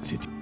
Citizen.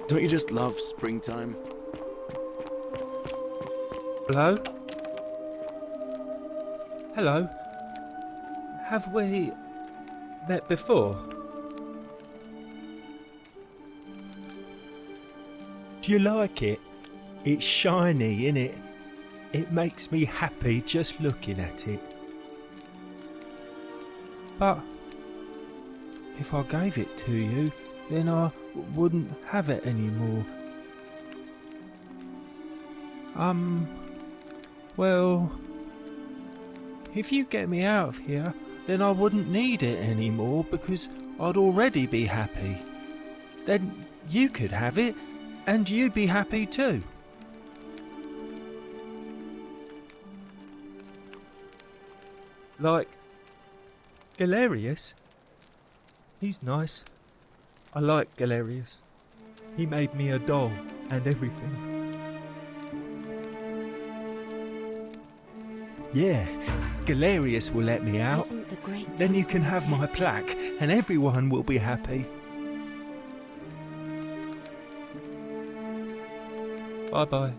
Don't you just love springtime? Hello? Hello? Have we met before? Do you like it? It's shiny, innit? It makes me happy just looking at it. But if I gave it to you, then I wouldn't have it anymore. Well, if you get me out of here, then I wouldn't need it anymore because I'd already be happy. Then you could have it, and you'd be happy too. Like Galerius? He's nice. I like Galerius. He made me a doll and everything. Yeah, Galerius will let me out. Then you can have my plaque and everyone will be happy. Bye-bye.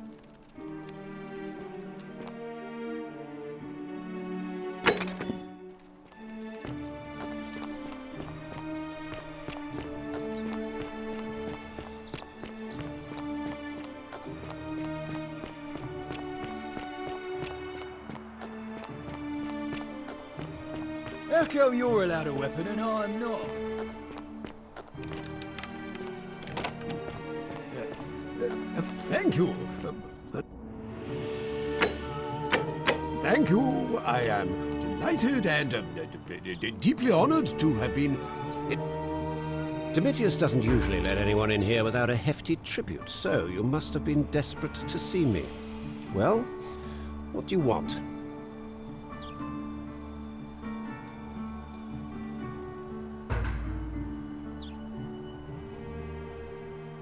How come you're allowed a weapon and I'm not? Thank you. Thank you. I am delighted and deeply honored to have been... Domitius doesn't usually let anyone in here without a hefty tribute, so you must have been desperate to see me. Well, what do you want?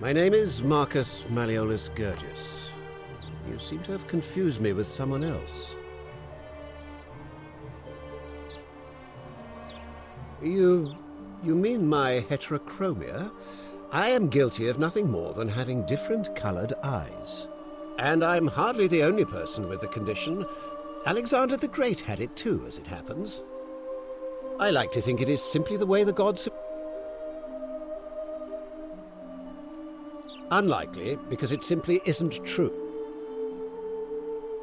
My name is Marcus Malleolus Gurgis. You seem to have confused me with someone else. You mean my heterochromia? I am guilty of nothing more than having different colored eyes. And I'm hardly the only person with the condition. Alexander the Great had it too, as it happens. I like to think it is simply the way the gods have... Unlikely, because it simply isn't true.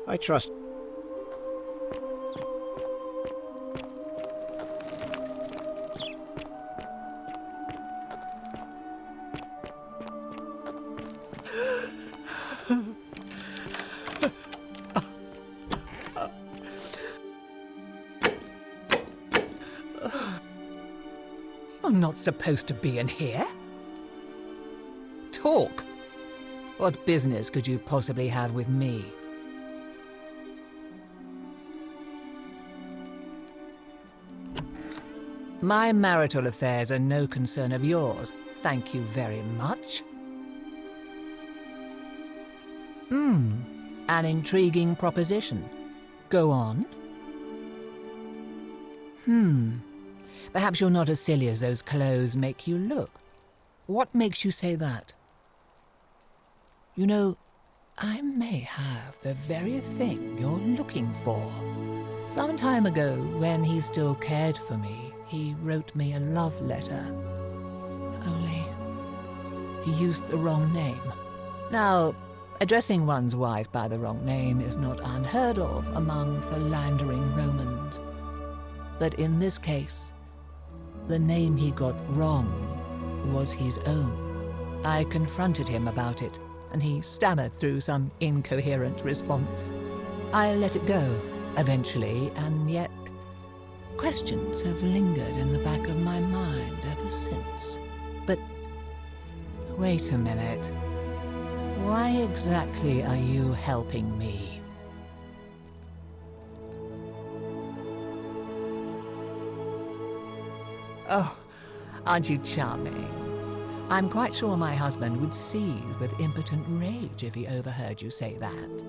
I trust... You're not supposed to be in here. Talk. What business could you possibly have with me? My marital affairs are no concern of yours. Thank you very much. An intriguing proposition. Go on. Perhaps you're not as silly as those clothes make you look. What makes you say that? You know, I may have the very thing you're looking for. Some time ago, when he still cared for me, he wrote me a love letter. Only, he used the wrong name. Now, addressing one's wife by the wrong name is not unheard of among philandering Romans. But in this case, the name he got wrong was his own. I confronted him about it, and he stammered through some incoherent response. I let it go, eventually, and yet questions have lingered in the back of my mind ever since. But wait a minute. Why exactly are you helping me? Oh, aren't you charming? I'm quite sure my husband would seethe with impotent rage if he overheard you say that.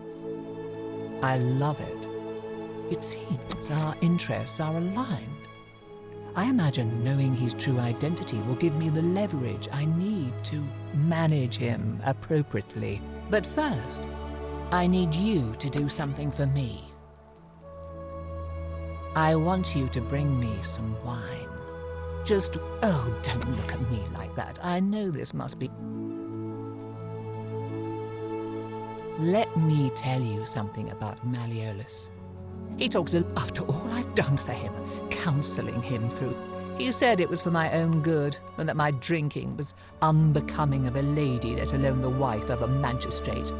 I love it. It seems our interests are aligned. I imagine knowing his true identity will give me the leverage I need to manage him appropriately. But first, I need you to do something for me. I want you to bring me some wine. Just, oh, don't look at me like that. I know this must be... Let me tell you something about Malleolus. He talks after all I've done for him, counseling him through. He said it was for my own good, and that my drinking was unbecoming of a lady, let alone the wife of a magistrate.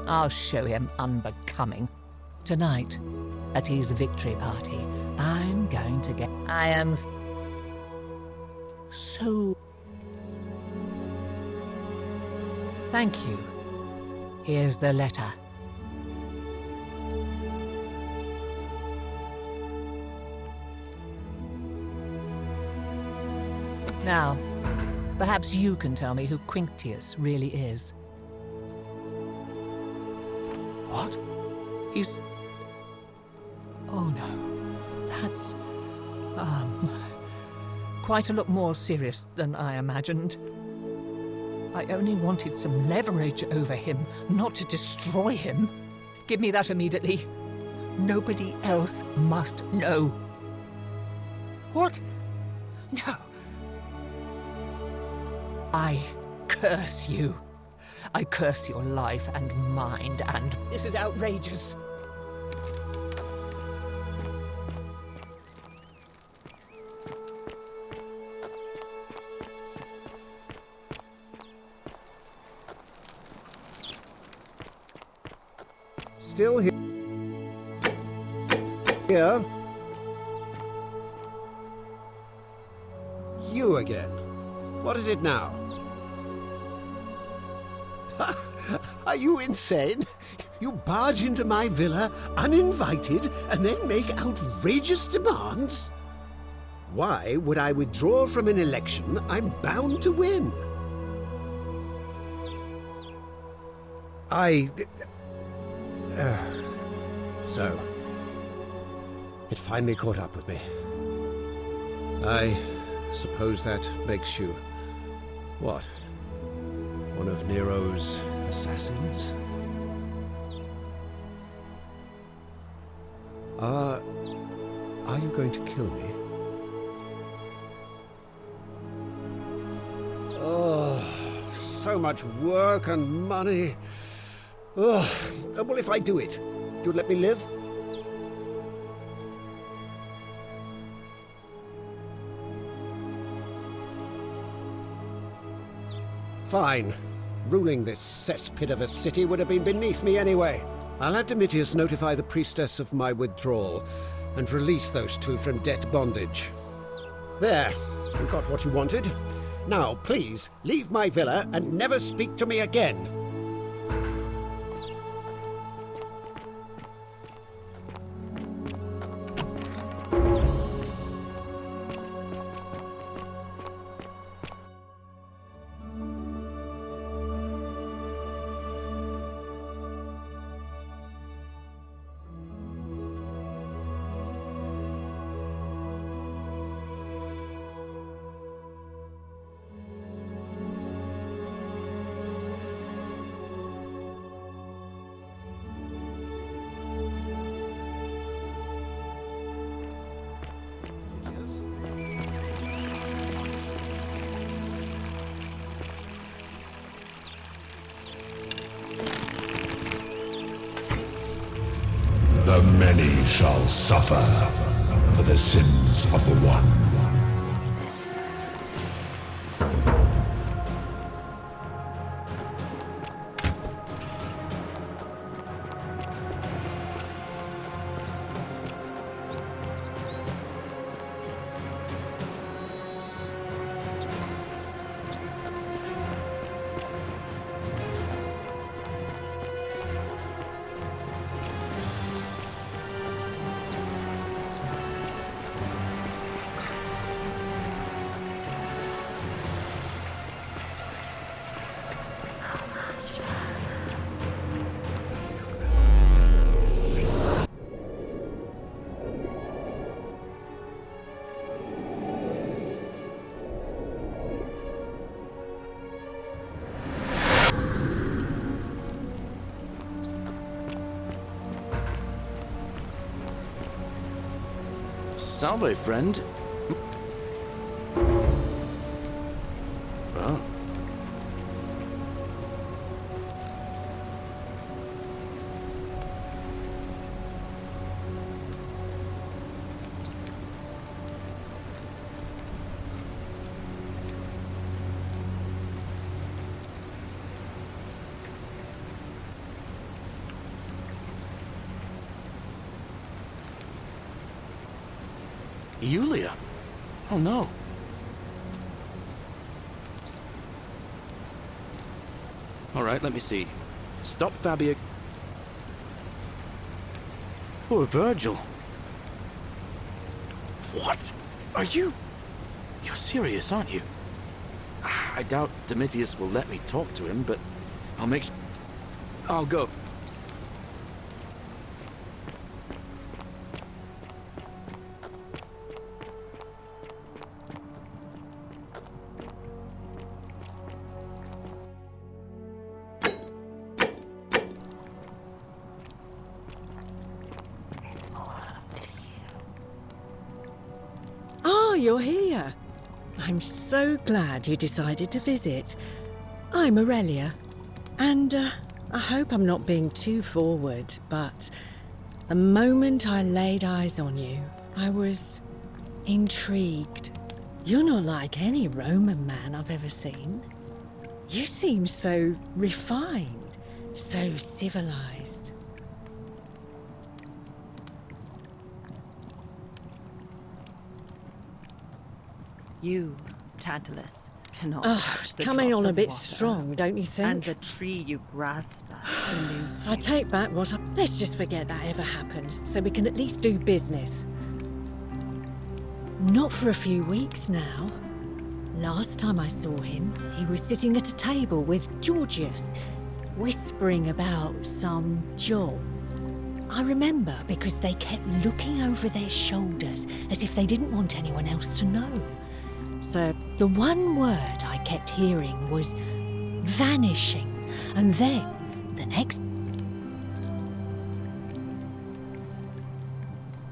I'll show him unbecoming. Tonight, at his victory party, I'm going to get... I am... So... Thank you. Here's the letter. Now, perhaps you can tell me who Quinctius really is. What? He's... Oh no, that's... quite a lot more serious than I imagined. I only wanted some leverage over him, not to destroy him. Give me that immediately. Nobody else must know. What? No. I curse you. I curse your life and mind, and this is outrageous. Still here. Here. You again. What is it now? Are you insane? You barge into my villa uninvited and then make outrageous demands? Why would I withdraw from an election I'm bound to win? So, it finally caught up with me. I suppose that makes you, what? One of Nero's assassins? Are you going to kill me? Oh, so much work and money. Oh, well, if I do it, you'll let me live? Fine. Ruling this cesspit of a city would have been beneath me anyway. I'll have Domitius notify the priestess of my withdrawal and release those two from debt bondage. There, you got what you wanted. Now, please, leave my villa and never speak to me again. The many shall suffer for the sins of the one. Salve, friend. Oh. Yulia? Oh no. Alright, let me see. Stop Fabia. Poor Virgil. What? Are you... You're serious, aren't you? I doubt Domitius will let me talk to him, but I'll make... I'll go. Oh, you're here. I'm so glad you decided to visit. I'm Aurelia, and I hope I'm not being too forward, but the moment I laid eyes on you, I was intrigued. You're not like any Roman man I've ever seen. You seem so refined, so civilized. You, Tantalus, cannot touch the Coming drops on a of bit water, strong, don't you think? and the tree you grasp at eludes I you. take back what I... Let's just forget that ever happened, so we can at least do business. Not for a few weeks now. Last time I saw him, he was sitting at a table with Georgius, whispering about some job. I remember because they kept looking over their shoulders as if they didn't want anyone else to know. So the one word I kept hearing was vanishing, and then the next...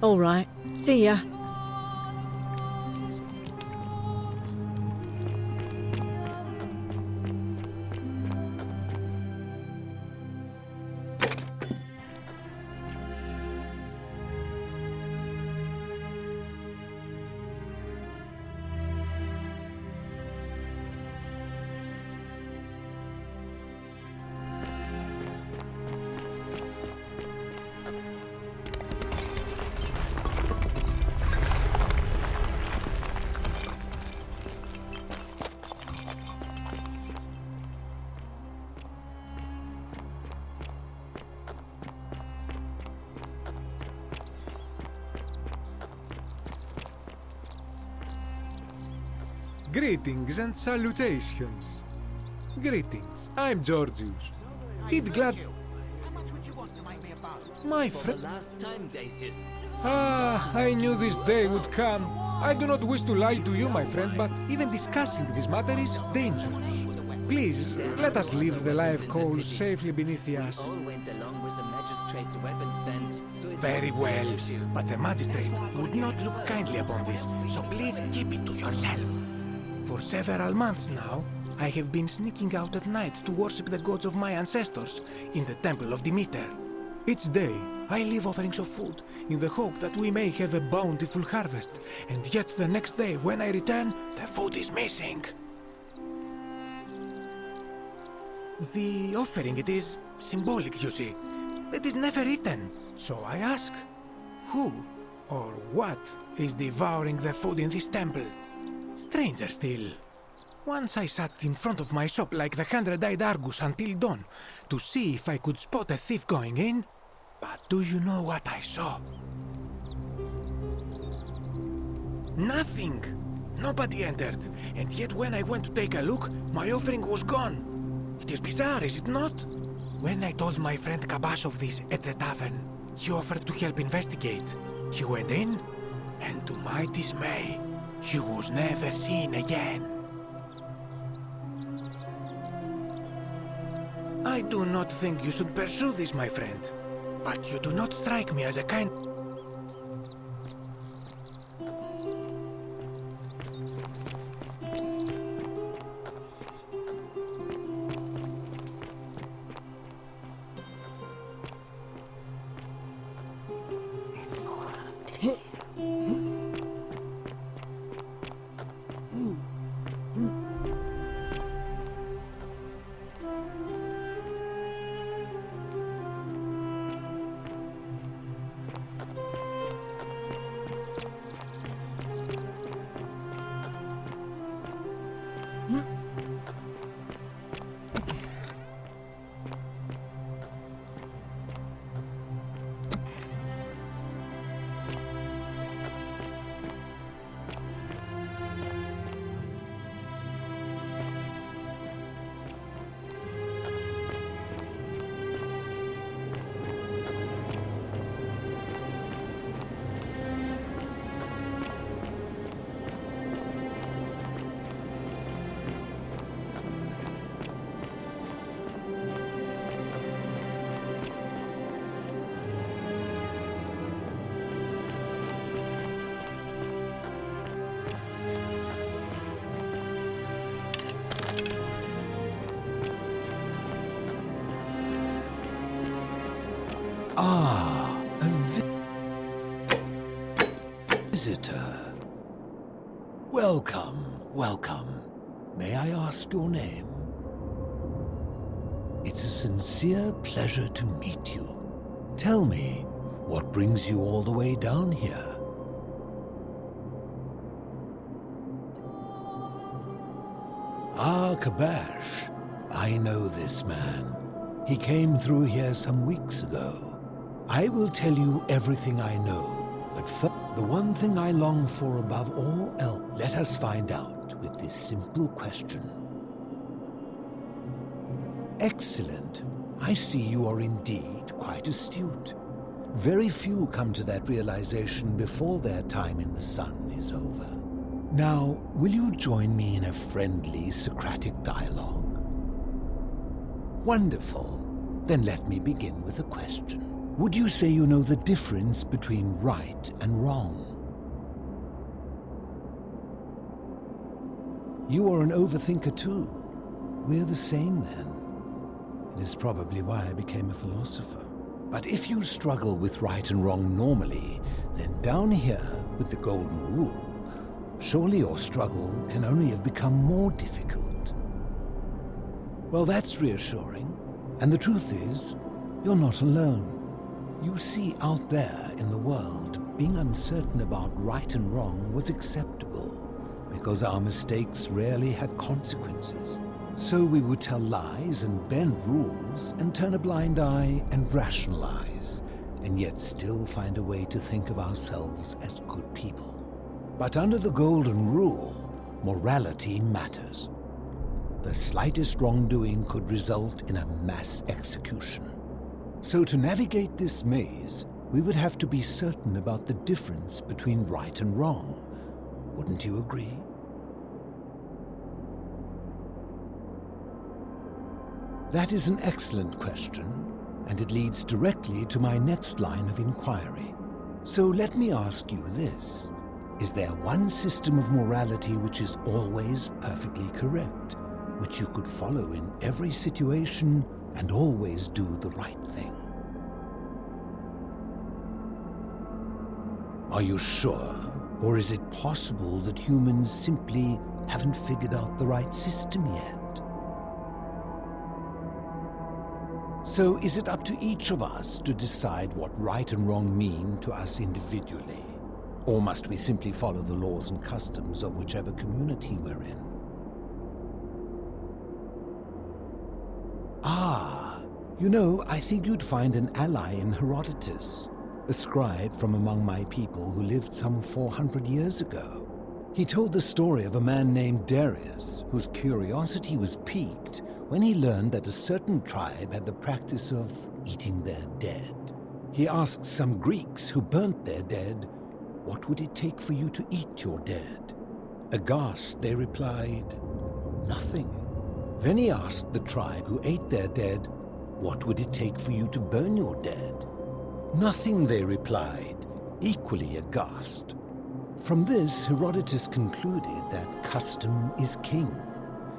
All right, see ya. Greetings and salutations. Greetings, I'm Georgius. He'd glad... My friend... last time, Dacius. I knew this day would come. I do not wish to lie to you, my friend, but even discussing this matter is dangerous. Please, let us leave the live coals safely beneath the ash. All went along with the magistrate's weapons band. So Very well, but the magistrate would not look kindly upon this, so please keep it to yourself. For several months now, I have been sneaking out at night to worship the gods of my ancestors in the temple of Demeter. Each day, I leave offerings of food in the hope that we may have a bountiful harvest, and yet the next day when I return, the food is missing. The offering, it is symbolic, you see. It is never eaten, so I ask, who or what is devouring the food in this temple? Stranger still. Once I sat in front of my shop like the 100-eyed Argus until dawn to see if I could spot a thief going in. But do you know what I saw? Nothing! Nobody entered, and yet when I went to take a look, my offering was gone. It is bizarre, is it not? When I told my friend Kabash of this at the tavern, he offered to help investigate. He went in, and to my dismay, he was never seen again. I do not think you should pursue this, my friend. But you do not strike me as a kind... Ah, a visitor. Welcome, welcome. May I ask your name? It's a sincere pleasure to meet you. Tell me, what brings you all the way down here? Ah, Kabash. I know this man. He came through here some weeks ago. I will tell you everything I know, but first, the one thing I long for above all else, let us find out with this simple question. Excellent. I see you are indeed quite astute. Very few come to that realization before their time in the sun is over. Now, will you join me in a friendly Socratic dialogue? Wonderful. Then let me begin with a question. Would you say you know the difference between right and wrong? You are an overthinker too. We're the same then. It is probably why I became a philosopher. But if you struggle with right and wrong normally, then down here with the golden rule, surely your struggle can only have become more difficult. Well, that's reassuring. And the truth is, you're not alone. You see, out there in the world, being uncertain about right and wrong was acceptable because our mistakes rarely had consequences. So we would tell lies and bend rules and turn a blind eye and rationalize, and yet still find a way to think of ourselves as good people. But under the golden rule, morality matters. The slightest wrongdoing could result in a mass execution. So to navigate this maze, we would have to be certain about the difference between right and wrong. Wouldn't you agree? That is an excellent question, and it leads directly to my next line of inquiry. So let me ask you this. Is there one system of morality which is always perfectly correct, which you could follow in every situation and always do the right thing? Are you sure? Or is it possible that humans simply haven't figured out the right system yet? So is it up to each of us to decide what right and wrong mean to us individually? Or must we simply follow the laws and customs of whichever community we're in? Ah, you know, I think you'd find an ally in Herodotus, a scribe from among my people who lived some 400 years ago. He told the story of a man named Darius, whose curiosity was piqued when he learned that a certain tribe had the practice of eating their dead. He asked some Greeks who burnt their dead, "What would it take for you to eat your dead?" Aghast, they replied, "Nothing." Then he asked the tribe who ate their dead, "What would it take for you to burn your dead?" "Nothing," they replied, equally aghast. From this, Herodotus concluded that custom is king,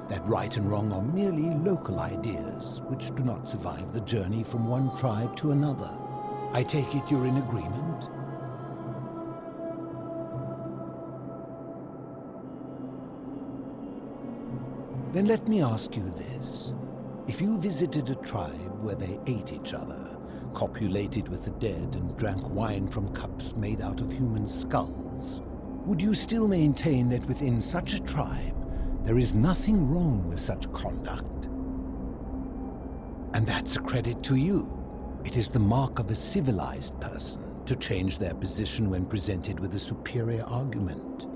that right and wrong are merely local ideas which do not survive the journey from one tribe to another. I take it you're in agreement? Then let me ask you this. If you visited a tribe where they ate each other, copulated with the dead, and drank wine from cups made out of human skulls, would you still maintain that within such a tribe there is nothing wrong with such conduct? And that's a credit to you. It is the mark of a civilized person to change their position when presented with a superior argument.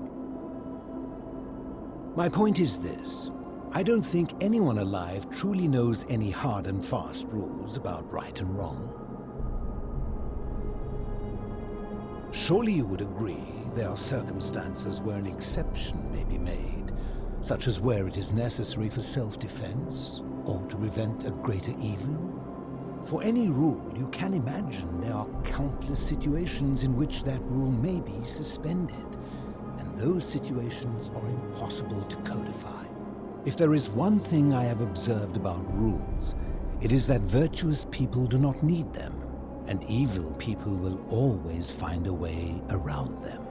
My point is this. I don't think anyone alive truly knows any hard and fast rules about right and wrong. Surely you would agree there are circumstances where an exception may be made, such as where it is necessary for self-defense or to prevent a greater evil. For any rule, you can imagine there are countless situations in which that rule may be suspended, and those situations are impossible to codify. If there is one thing I have observed about rules, it is that virtuous people do not need them, and evil people will always find a way around them.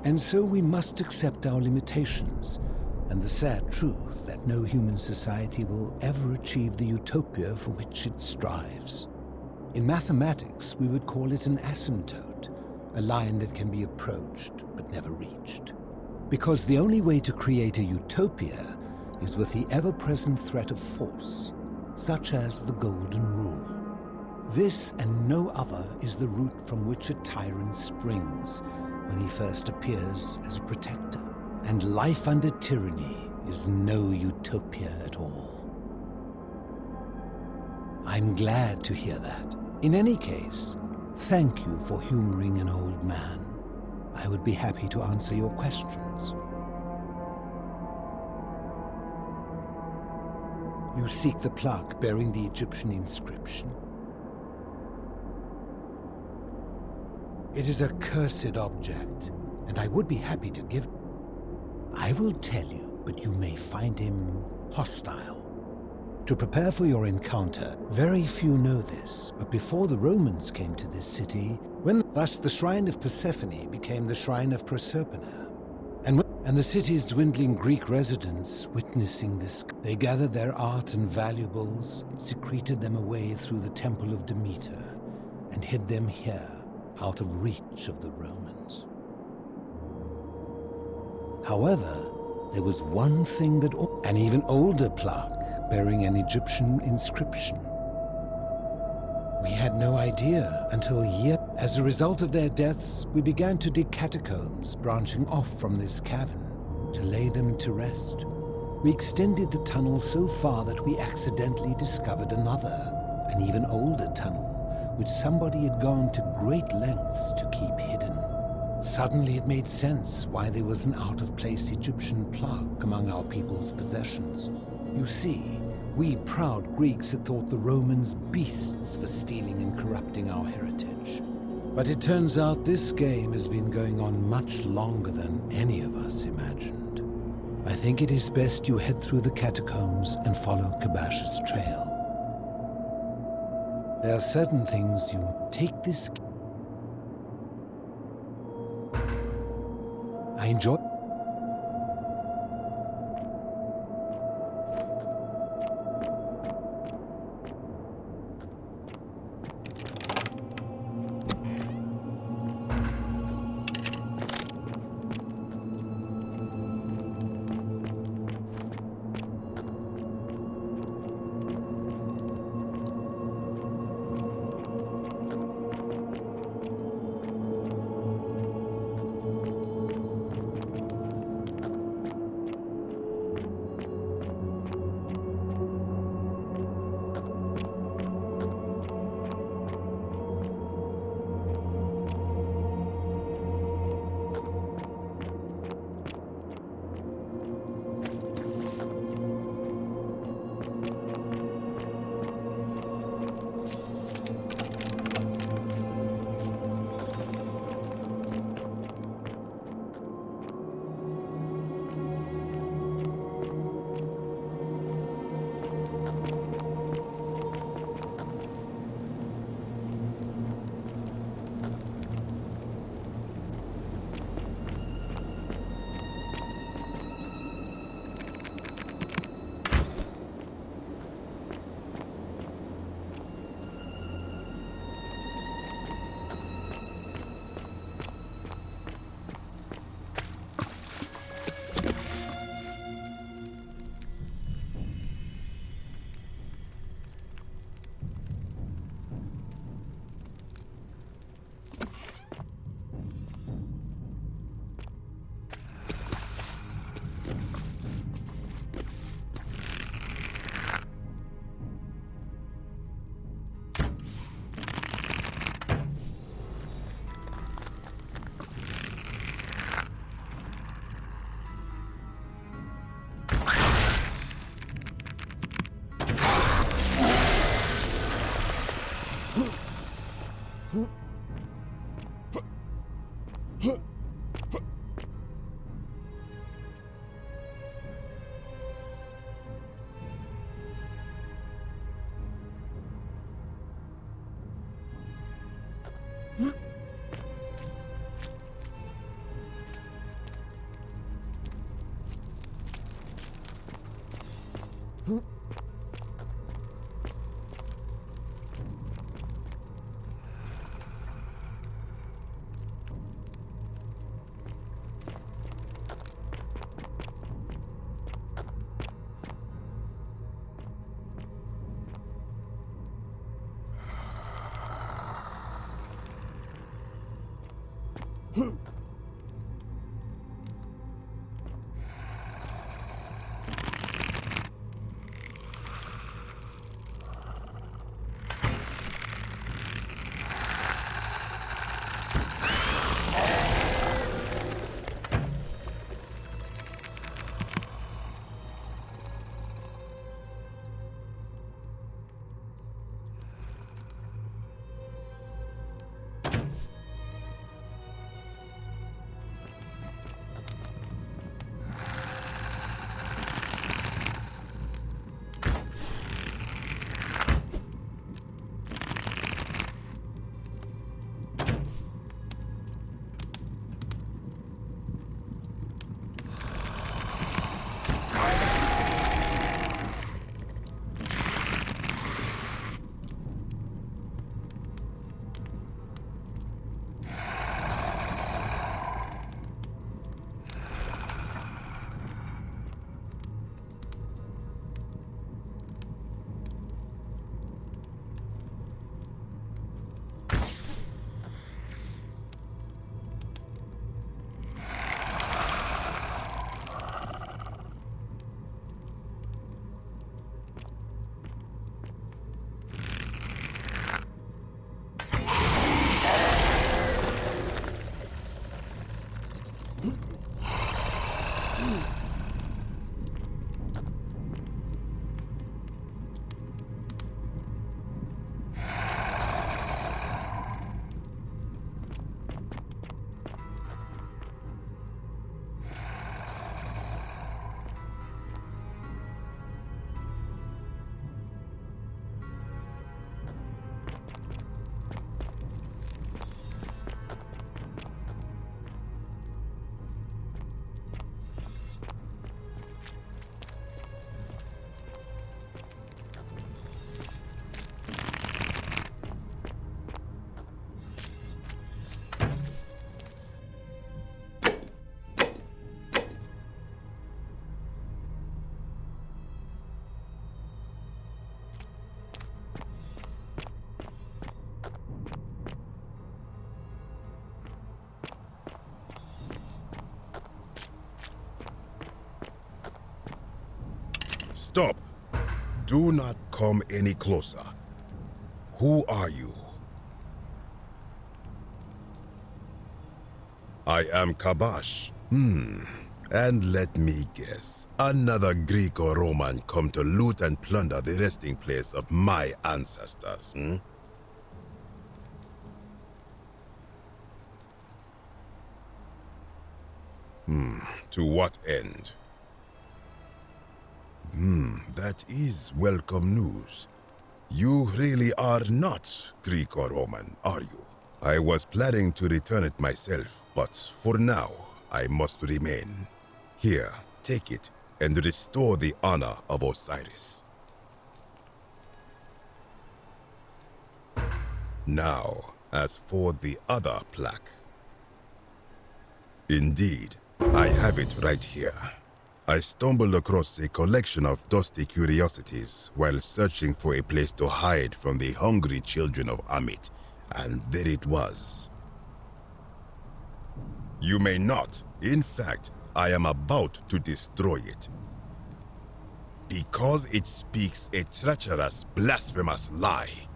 And so we must accept our limitations, and the sad truth that no human society will ever achieve the utopia for which it strives. In mathematics, we would call it an asymptote, a line that can be approached but never reached. Because the only way to create a utopia is with the ever-present threat of force, such as the Golden Rule. This and no other is the root from which a tyrant springs when he first appears as a protector. And life under tyranny is no utopia at all. I'm glad to hear that. In any case, thank you for humoring an old man. I would be happy to answer your questions. You seek the plaque bearing the Egyptian inscription. It is a cursed object, and I would be happy to give it. I will tell you, but you may find him hostile. To prepare for your encounter, very few know this, but before the Romans came to this city, thus the shrine of Persephone became the shrine of Proserpina. And the city's dwindling Greek residents, witnessing this, they gathered their art and valuables, secreted them away through the temple of Demeter, and hid them here, out of reach of the Romans. However, there was one thing that an even older plaque bearing an Egyptian inscription. We had no idea until a year. As a result of their deaths, we began to dig catacombs branching off from this cavern to lay them to rest. We extended the tunnel so far that we accidentally discovered another, an even older tunnel, which somebody had gone to great lengths to keep hidden. Suddenly it made sense why there was an out-of-place Egyptian plaque among our people's possessions. You see, we proud Greeks had thought the Romans beasts for stealing and corrupting our heritage. But it turns out this game has been going on much longer than any of us imagined. I think it is best you head through the catacombs and follow Kabash's trail. There are certain things you take this. I enjoy. Stop! Do not come any closer. Who are you? I am Kabash. And let me guess, another Greco-Roman come to loot and plunder the resting place of my ancestors, To what end? That is welcome news. You really are not Greco-Roman, are you? I was planning to return it myself, but for now, I must remain. Here, take it, and restore the honor of Osiris. Now, as for the other plaque. Indeed, I have it right here. I stumbled across a collection of dusty curiosities while searching for a place to hide from the hungry children of Amit, and there it was. You may not. In fact, I am about to destroy it. Because it speaks a treacherous, blasphemous lie.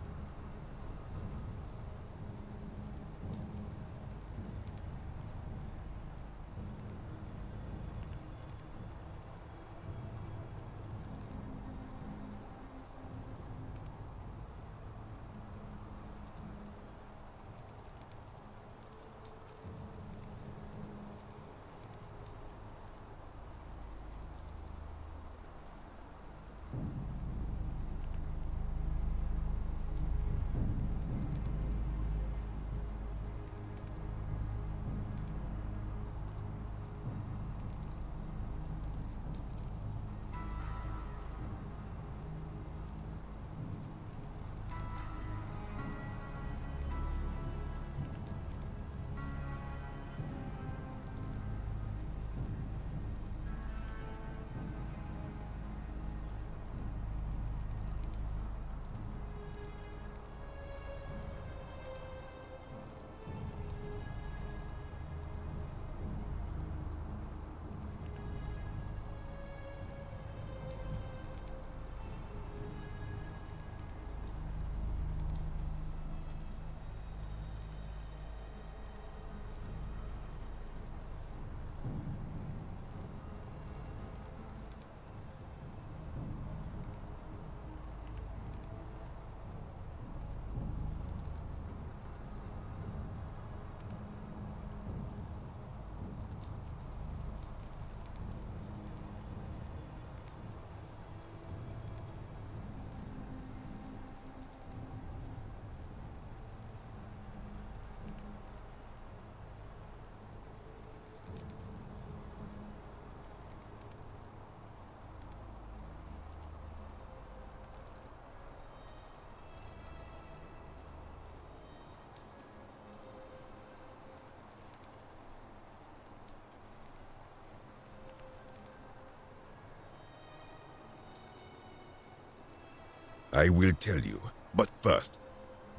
I will tell you. But first,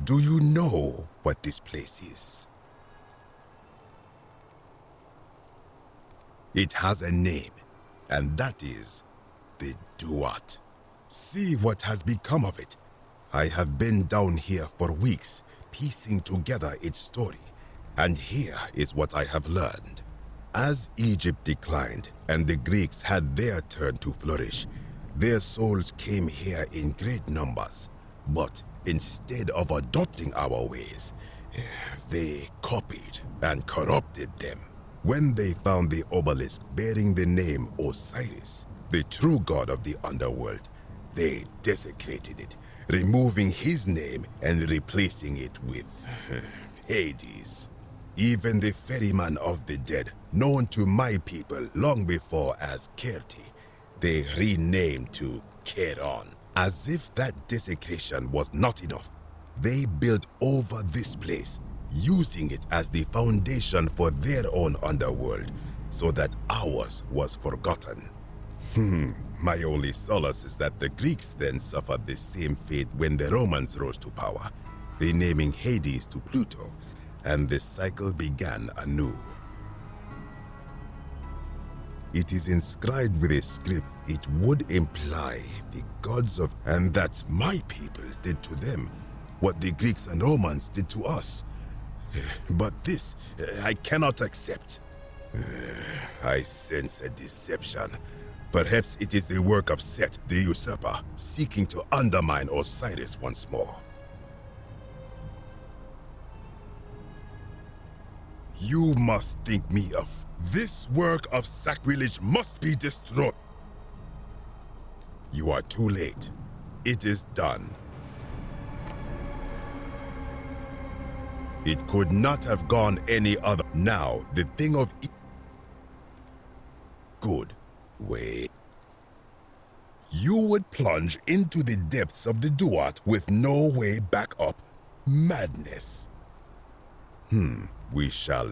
do you know what this place is? It has a name, and that is the Duat. See what has become of it. I have been down here for weeks, piecing together its story, and here is what I have learned. As Egypt declined and the Greeks had their turn to flourish, their souls came here in great numbers. But instead of adopting our ways, they copied and corrupted them. When they found the obelisk bearing the name Osiris, the true god of the underworld, they desecrated it, removing his name and replacing it with Hades. Even the ferryman of the dead, known to my people long before as Kerti, they renamed to Keron. As if that desecration was not enough, they built over this place, using it as the foundation for their own underworld, so that ours was forgotten. My only solace is that the Greeks then suffered the same fate when the Romans rose to power, renaming Hades to Pluto, and the cycle began anew. It is inscribed with a script. It would imply the gods of, and that my people did to them what the Greeks and Romans did to us. But this, I cannot accept. I sense a deception. Perhaps it is the work of Set, the usurper, seeking to undermine Osiris once more. You must think me of. This work of sacrilege must be destroyed. You are too late. It is done. It could not have gone any other. Now, the thing of good way. You would plunge into the depths of the Duat with no way back up. Madness. We shall.